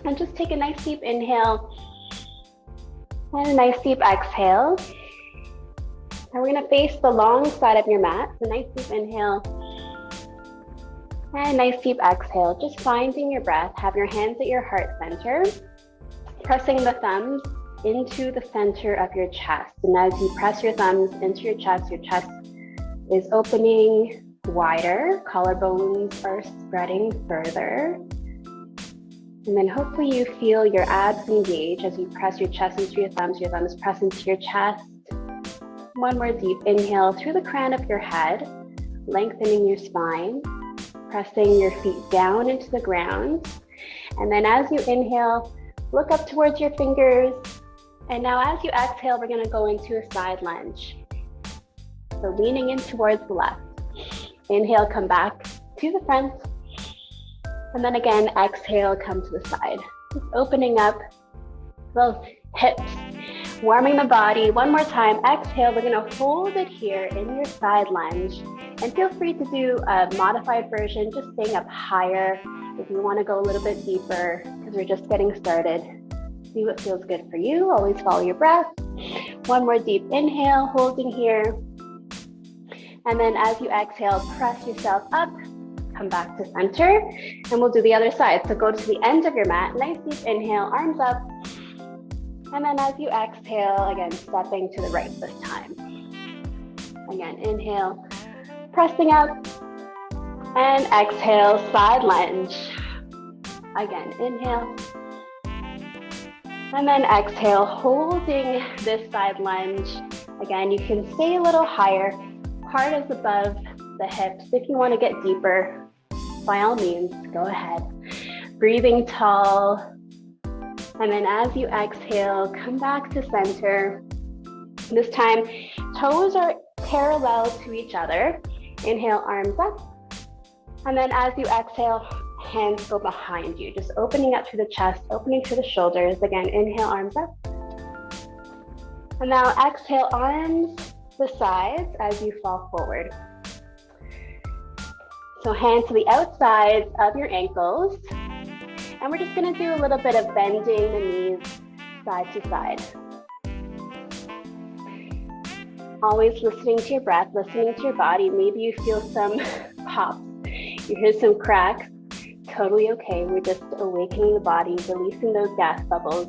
And just take a nice deep inhale and a nice deep exhale. And we're gonna face the long side of your mat. So nice deep inhale and a nice deep exhale. Just finding your breath. Have your hands at your heart center, pressing the thumbs into the center of your chest. And as you press your thumbs into your chest is opening wider. Collarbones are spreading further. And then hopefully you feel your abs engage as you press your chest into your thumbs press into your chest. One more deep inhale through the crown of your head, lengthening your spine, pressing your feet down into the ground. And then as you inhale, look up towards your fingers. And now as you exhale, we're gonna go into a side lunge. So leaning in towards the left. Inhale, come back to the front. And then again, exhale, come to the side. Just opening up those hips, warming the body. One more time, exhale, we're gonna hold it here in your side lunge. And feel free to do a modified version, just staying up higher if you wanna go a little bit deeper, because we're just getting started. See what feels good for you, always follow your breath. One more deep inhale, holding here. And then as you exhale, press yourself up, come back to center, and we'll do the other side. So go to the end of your mat, nice deep inhale, arms up. And then as you exhale, again, stepping to the right this time. Again, inhale, pressing up, and exhale, side lunge. Again, inhale. And then exhale, holding this side lunge. Again, you can stay a little higher. Heart is above the hips. If you want to get deeper, by all means, go ahead. Breathing tall. And then as you exhale, come back to center. This time, toes are parallel to each other. Inhale, arms up. And then as you exhale, hands go behind you. Just opening up through the chest, opening through the shoulders. Again, inhale, arms up. And now exhale, arms the sides as you fall forward. So hands to the outsides of your ankles. And we're just gonna do a little bit of bending the knees side to side. Always listening to your breath, listening to your body. Maybe you feel some pops, you hear some cracks. Totally okay. We're just awakening the body, releasing those gas bubbles.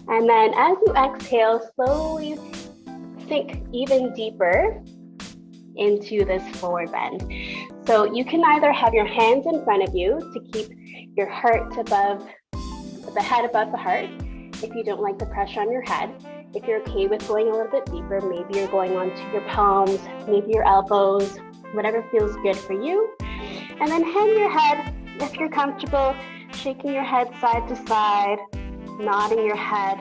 And then as you exhale, slowly sink even deeper into this forward bend. So you can either have your hands in front of you to keep your heart above, the head above the heart, if you don't like the pressure on your head. If you're okay with going a little bit deeper, maybe you're going onto your palms, maybe your elbows, whatever feels good for you. And then hang your head, if you're comfortable, shaking your head side to side, nodding your head.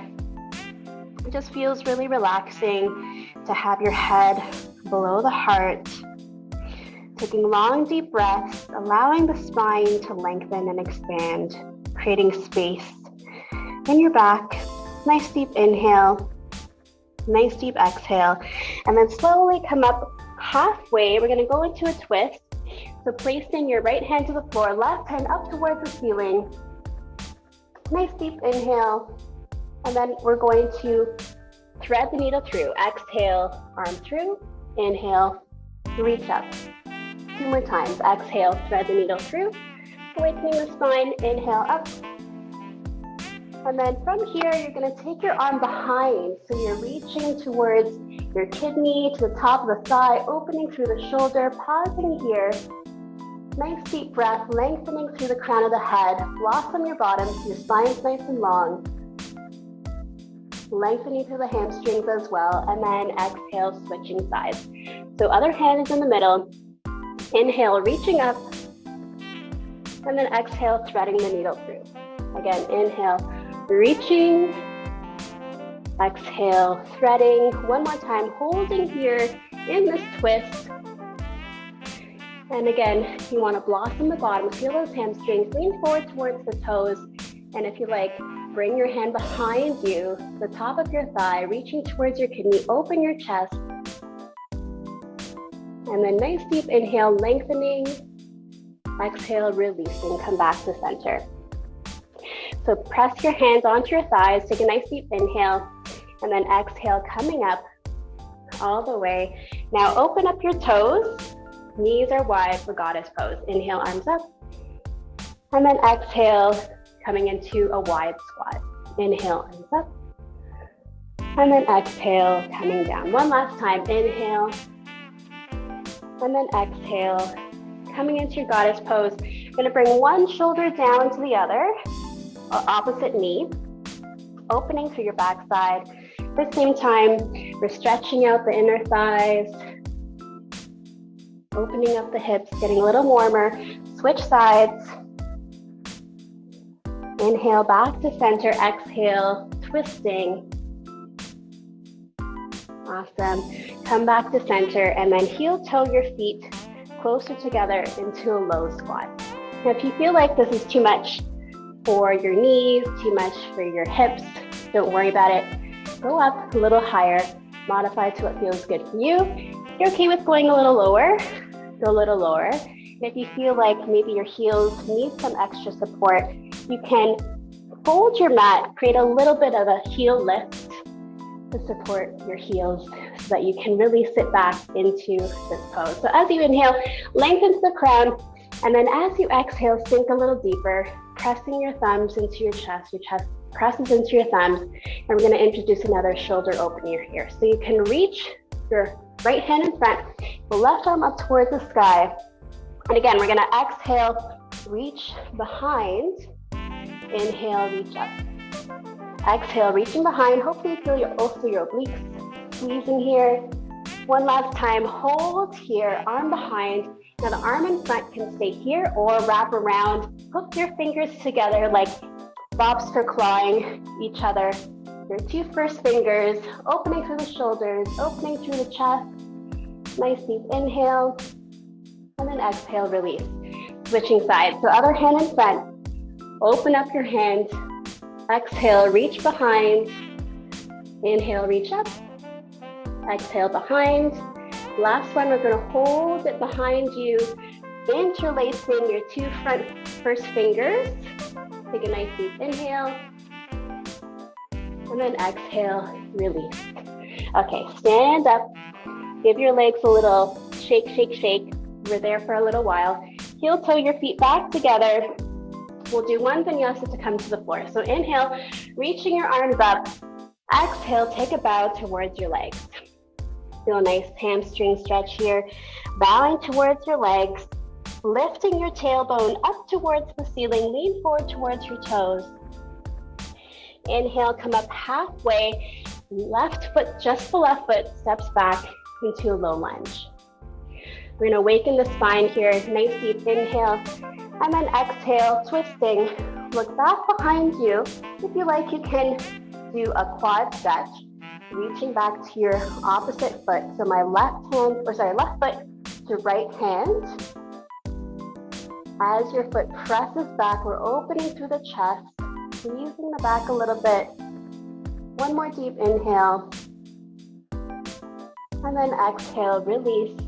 It just feels really relaxing to have your head below the heart. Taking long, deep breaths, allowing the spine to lengthen and expand, creating space in your back. Nice deep inhale, nice deep exhale, and then slowly come up halfway. We're gonna go into a twist. So placing your right hand to the floor, left hand up towards the ceiling. Nice deep inhale. And then we're going to thread the needle through. Exhale, arm through. Inhale, reach up. 2 more times. Exhale, thread the needle through. Awakening the spine, inhale up. And then from here, you're gonna take your arm behind. So you're reaching towards your kidney, to the top of the thigh, opening through the shoulder, pausing here. Nice deep breath, lengthening through the crown of the head. Blossom your bottom so your spine's nice and long. Lengthening through the hamstrings as well. And then exhale, switching sides. So other hand is in the middle. Inhale, reaching up. And then exhale, threading the needle through. Again, inhale, reaching. Exhale, threading. One more time, holding here in this twist. And again, you want to blossom the bottom, feel those hamstrings, lean forward towards the toes. And if you like, bring your hand behind you, the top of your thigh, reaching towards your kidney, open your chest. And then nice deep inhale, lengthening. Exhale, releasing, come back to center. So press your hands onto your thighs, take a nice deep inhale, and then exhale, coming up all the way. Now open up your toes, knees are wide for goddess pose. Inhale, arms up, and then exhale, coming into a wide squat. Inhale, arms up, and then exhale, coming down. One last time, inhale, and then exhale, coming into your goddess pose. You're gonna bring one shoulder down to the other, opposite knee, opening through your backside. At the same time, we're stretching out the inner thighs, opening up the hips, getting a little warmer. Switch sides. Inhale, back to center. Exhale, twisting. Awesome. Come back to center and then heel toe your feet closer together into a low squat. Now, if you feel like this is too much for your knees, too much for your hips, don't worry about it. Go up a little higher, modify to what feels good for you. If you're okay with going a little lower, go a little lower. And if you feel like maybe your heels need some extra support, you can fold your mat, create a little bit of a heel lift to support your heels so that you can really sit back into this pose. So as you inhale, lengthen the crown, and then as you exhale, sink a little deeper, pressing your thumbs into your chest presses into your thumbs, and we're gonna introduce another shoulder opener here. So you can reach your right hand in front, the left arm up towards the sky. And again, we're gonna exhale, reach behind, inhale, reach up. Exhale, reaching behind. Hopefully you feel also your obliques squeezing here. One last time, hold here, arm behind. Now the arm in front can stay here or wrap around. Hook your fingers together like bobs for clawing each other. Your two first fingers, opening through the shoulders, opening through the chest. Nice deep inhale, and then exhale, release. Switching sides, so other hand in front. Open up your hand. Exhale, reach behind. Inhale, reach up. Exhale, behind. Last one, we're gonna hold it behind you, interlacing your two first fingers. Take a nice deep inhale, and then exhale, release. Okay, stand up, give your legs a little shake, shake, shake. We're there for a little while. Heel toe your feet back together. We'll do one vinyasa to come to the floor. So inhale, reaching your arms up. Exhale, take a bow towards your legs. Feel a nice hamstring stretch here. Bowing towards your legs, lifting your tailbone up towards the ceiling. Lean forward towards your toes. Inhale, come up halfway. Left foot, just the left foot, steps back into a low lunge. We're gonna awaken the spine here. Nice deep inhale. And then exhale, twisting. Look back behind you. If you like, you can do a quad stretch, reaching back to your opposite foot. So my left foot to right hand. As your foot presses back, we're opening through the chest, squeezing the back a little bit. One more deep inhale. And then exhale, release.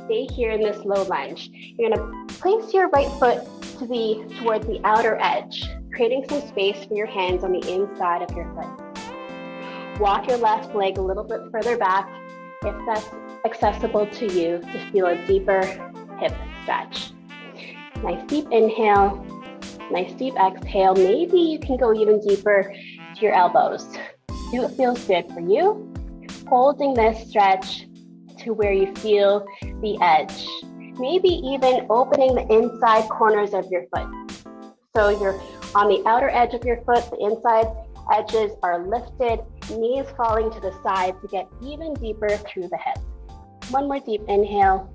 Stay here in this low lunge. You're gonna place your right foot towards the outer edge, creating some space for your hands on the inside of your foot. Walk your left leg a little bit further back if that's accessible to you to feel a deeper hip stretch. Nice deep inhale, nice deep exhale. Maybe you can go even deeper to your elbows. Do what feels good for you. Holding this stretch to where you feel the edge. Maybe even opening the inside corners of your foot. So you're on the outer edge of your foot, the inside edges are lifted, knees falling to the side to get even deeper through the hip. One more deep inhale.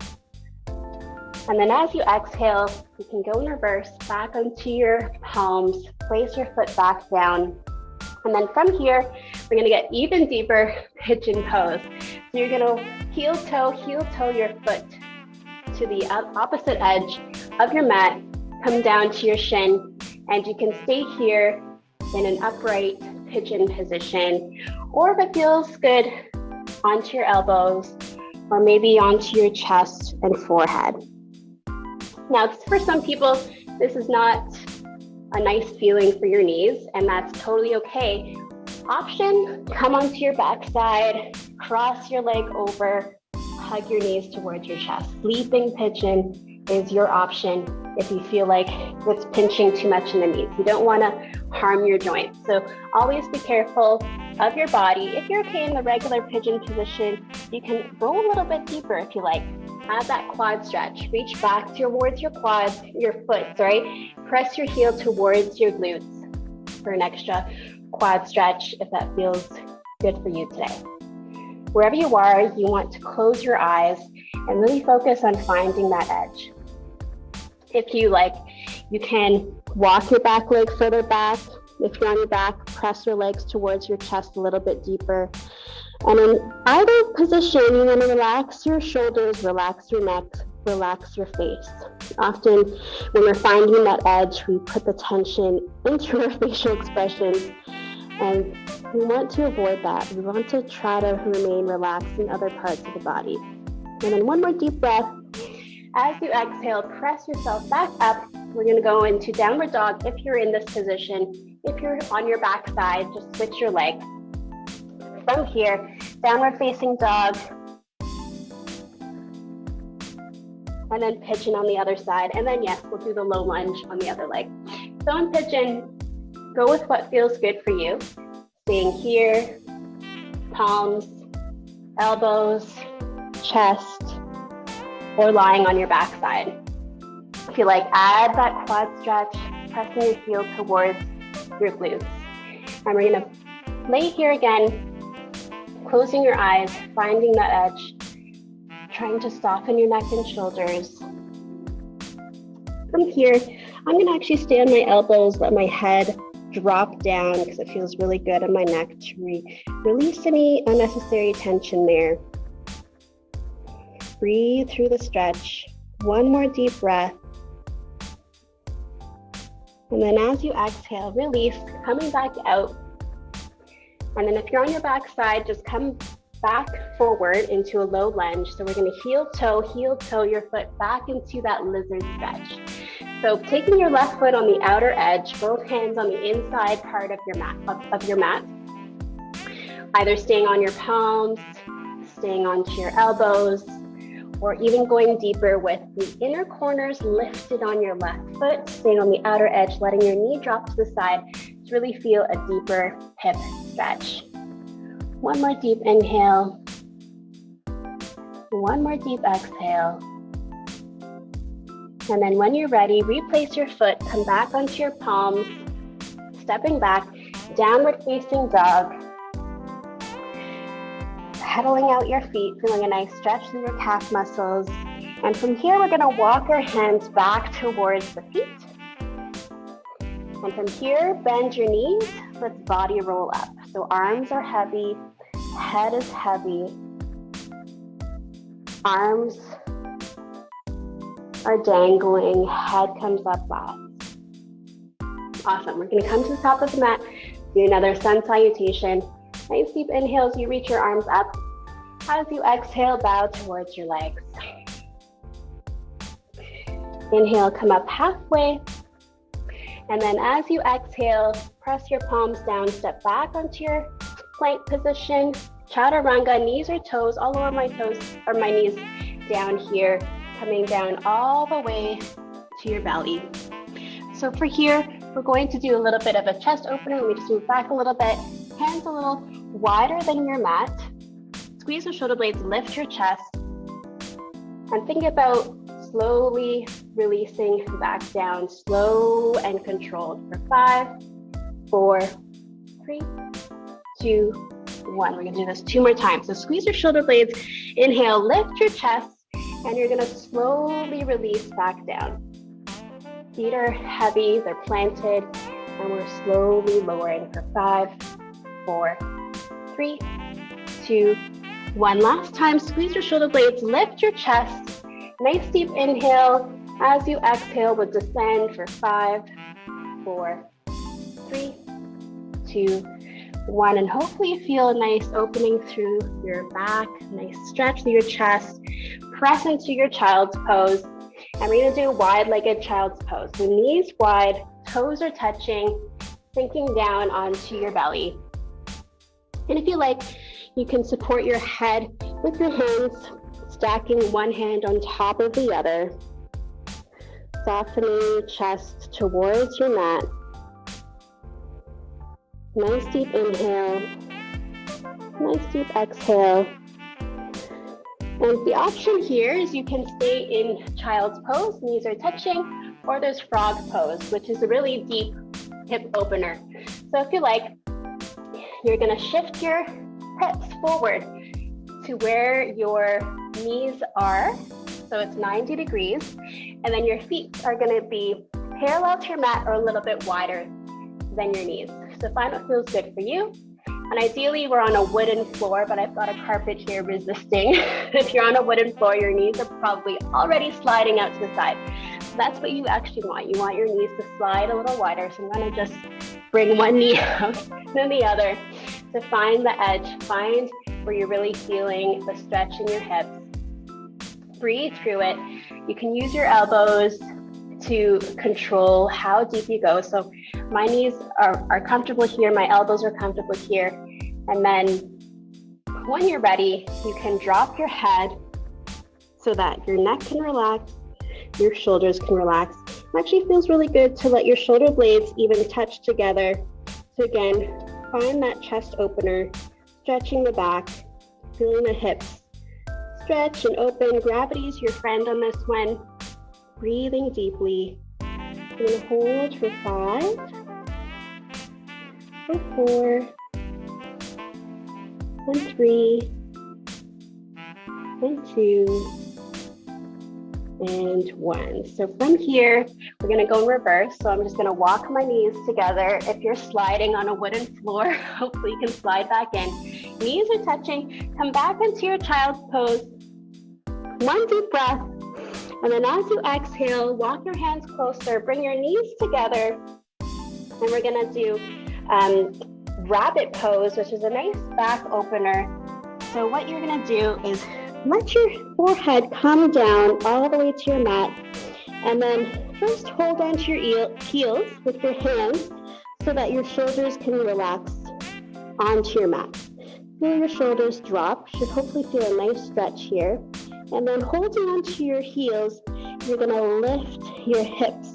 And then as you exhale, you can go in reverse, back onto your palms, place your foot back down. And then from here, we're gonna get even deeper, pigeon pose. So you're gonna heel toe your foot to the opposite edge of your mat, come down to your shin, and you can stay here in an upright pigeon position, or if it feels good, onto your elbows, or maybe onto your chest and forehead. Now, for some people, this is not a nice feeling for your knees, and that's totally okay. Option, come onto your backside, cross your leg over, hug your knees towards your chest. Sleeping pigeon is your option if you feel like it's pinching too much in the knees. You don't want to harm your joints. So always be careful of your body. If you're okay in the regular pigeon position, you can go a little bit deeper if you like. Add that quad stretch. Reach back towards your quads, your foot, sorry. Press your heel towards your glutes for an extra quad stretch if that feels good for you today. Wherever you are, you want to close your eyes and really focus on finding that edge. If you like, you can walk your back leg further back. If you're on your back, press your legs towards your chest a little bit deeper. And in either position, you want to relax your shoulders, relax your neck, relax your face. Often when we're finding that edge, we put the tension into our facial expressions, and we want to avoid that. We want to try to remain relaxed in other parts of the body. And then one more deep breath. As you exhale, press yourself back up. We're going to go into downward dog if you're in this position. If you're on your back side, just switch your legs. From here, downward facing dog, and then pigeon on the other side. And then yes, we'll do the low lunge on the other leg. So in pigeon, go with what feels good for you. Staying here, palms, elbows, chest, or lying on your backside. If you like, add that quad stretch, pressing your heel towards your glutes. And we're gonna lay here again, closing your eyes, finding that edge, trying to soften your neck and shoulders. From here, I'm gonna actually stay on my elbows, let my head drop down because it feels really good on my neck to release any unnecessary tension there. Breathe through the stretch. One more deep breath. And then as you exhale, release, coming back out. And then if you're on your back side, just come back forward into a low lunge. So we're going to heel toe your foot back into that lizard stretch. So taking your left foot on the outer edge, both hands on the inside part of your mat, either staying on your palms, staying onto your elbows, or even going deeper with the inner corners lifted on your left foot, staying on the outer edge, letting your knee drop to the side to really feel a deeper hip stretch. One more deep inhale. One more deep exhale. And then when you're ready, replace your foot, come back onto your palms, stepping back, downward facing dog. Pedaling out your feet, feeling a nice stretch through your calf muscles. And from here, we're gonna walk our hands back towards the feet. And from here, bend your knees, let's body roll up. So arms are heavy, head is heavy, arms are dangling, head comes up flat. Awesome, we're gonna come to the top of the mat, do another sun salutation. Nice deep inhales, you reach your arms up. As you exhale, bow towards your legs. Inhale, come up halfway. And then as you exhale, press your palms down, step back onto your plank position. Chaturanga, knees or toes, all over my toes or my knees down here, coming down all the way to your belly. So for here, we're going to do a little bit of a chest opener. Let me just move back a little bit. Hands a little wider than your mat. Squeeze the shoulder blades, lift your chest. And think about slowly releasing back down, slow and controlled for 5, 4, 3, 2, 1. We're gonna do this 2 more times. So squeeze your shoulder blades, inhale, lift your chest, and you're gonna slowly release back down. Feet are heavy, they're planted, and we're slowly lowering for 5, 4, 3, 2, 1. Last time, squeeze your shoulder blades, lift your chest. Nice deep inhale. As you exhale, we'll descend for 5, 4, 3, 2, 1. And hopefully you feel a nice opening through your back, nice stretch through your chest. Press into your child's pose. And we're gonna do wide-legged child's pose. So knees wide, toes are touching, sinking down onto your belly. And if you like, you can support your head with your hands, stacking one hand on top of the other, softening chest towards your mat. Nice deep inhale, nice deep exhale. And the option here is you can stay in child's pose, knees are touching, or there's frog pose, which is a really deep hip opener. So if you like, you're gonna shift your hips forward to where your knees are. So it's 90 degrees. And then your feet are gonna be parallel to your mat or a little bit wider than your knees. So find what feels good for you. And ideally we're on a wooden floor, but I've got a carpet here resisting. If you're on a wooden floor, your knees are probably already sliding out to the side. So that's what you actually want. You want your knees to slide a little wider. So I'm gonna just bring one knee out, then the other, to find the edge, find where you're really feeling the stretch in your hips. Breathe through it. You can use your elbows to control how deep you go. So my knees are comfortable here, my elbows are comfortable here. And then when you're ready, you can drop your head so that your neck can relax, your shoulders can relax. It actually feels really good to let your shoulder blades even touch together. So again, find that chest opener, stretching the back, feeling the hips stretch and open. Gravity is your friend on this one. Breathing deeply. You're gonna hold for 5, for 4, and 3, and 2, and 1. So from here, we're gonna go in reverse. So I'm just gonna walk my knees together. If you're sliding on a wooden floor, hopefully you can slide back in. Knees are touching. Come back into your child's pose. One deep breath. And then as you exhale, walk your hands closer, bring your knees together. And we're gonna do rabbit pose, which is a nice back opener. So what you're gonna do is let your forehead come down all the way to your mat. And then first hold onto your heels with your hands so that your shoulders can relax onto your mat. Feel your shoulders drop, should hopefully feel a nice stretch here. And then holding onto your heels, you're gonna lift your hips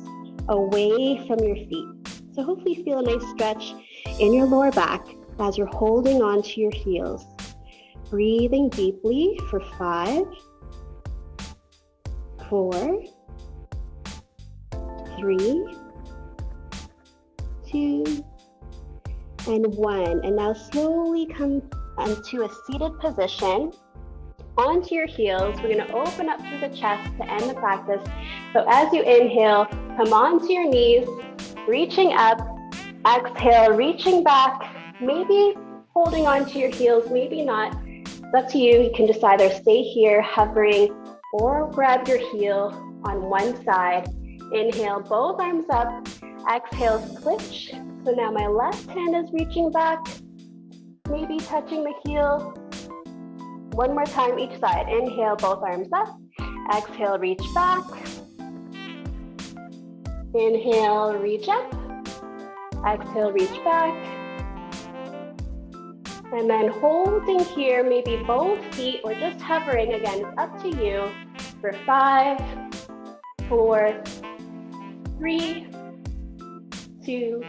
away from your feet. So hopefully feel a nice stretch in your lower back as you're holding onto your heels. Breathing deeply for 5, 4, 3, 2, and 1. And now slowly come into a seated position. Onto your heels, we're gonna open up through the chest to end the practice. So as you inhale, come onto your knees, reaching up, exhale, reaching back, maybe holding onto your heels, maybe not. It's up to you. You can just either stay here hovering or grab your heel on one side. Inhale, both arms up, exhale, switch. So now my left hand is reaching back, maybe touching the heel. One more time each side. Inhale, both arms up. Exhale, reach back. Inhale, reach up. Exhale, reach back. And then holding here, maybe both feet or just hovering. Again, it's up to you. For 5, 4, 3, 2,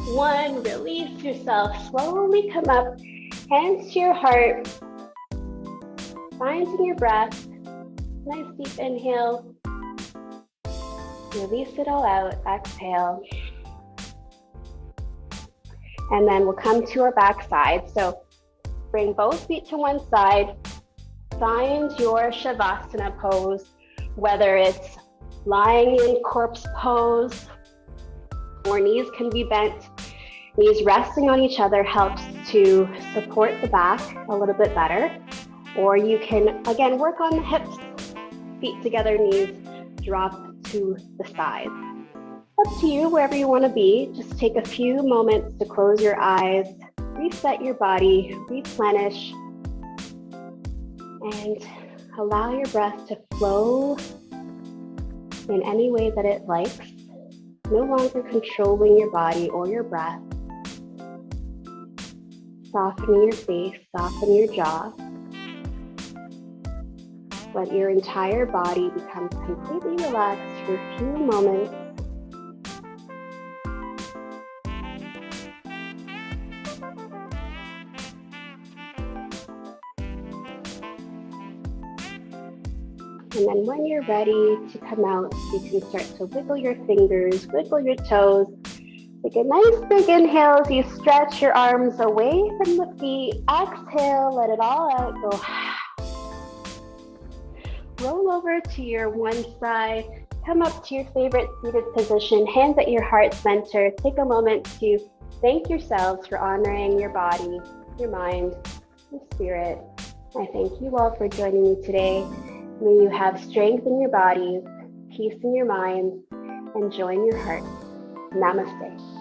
1. Release yourself. Slowly come up. Hands to your heart. Finding your breath. Nice deep inhale. Release it all out. Exhale. And then we'll come to our back side. So bring both feet to one side. Find your Shavasana pose, whether it's lying in corpse pose or knees can be bent. Knees resting on each other helps to support the back a little bit better. Or you can, again, work on the hips, feet together, knees drop to the side. Up to you, wherever you want to be. Just take a few moments to close your eyes, reset your body, replenish, and allow your breath to flow in any way that it likes. no longer controlling your body or your breath. Softening your face, soften your jaw. Let your entire body become completely relaxed for a few moments. And then when you're ready to come out, you can start to wiggle your fingers, wiggle your toes. Take a nice big inhale as you stretch your arms away from the feet. Exhale, let it all out, go. Roll over to your one side, come up to your favorite seated position, hands at your heart center. Take a moment to thank yourselves for honoring your body, your mind, your spirit. I thank you all for joining me today. May you have strength in your bodies, peace in your minds, and joy in your heart. Namaste.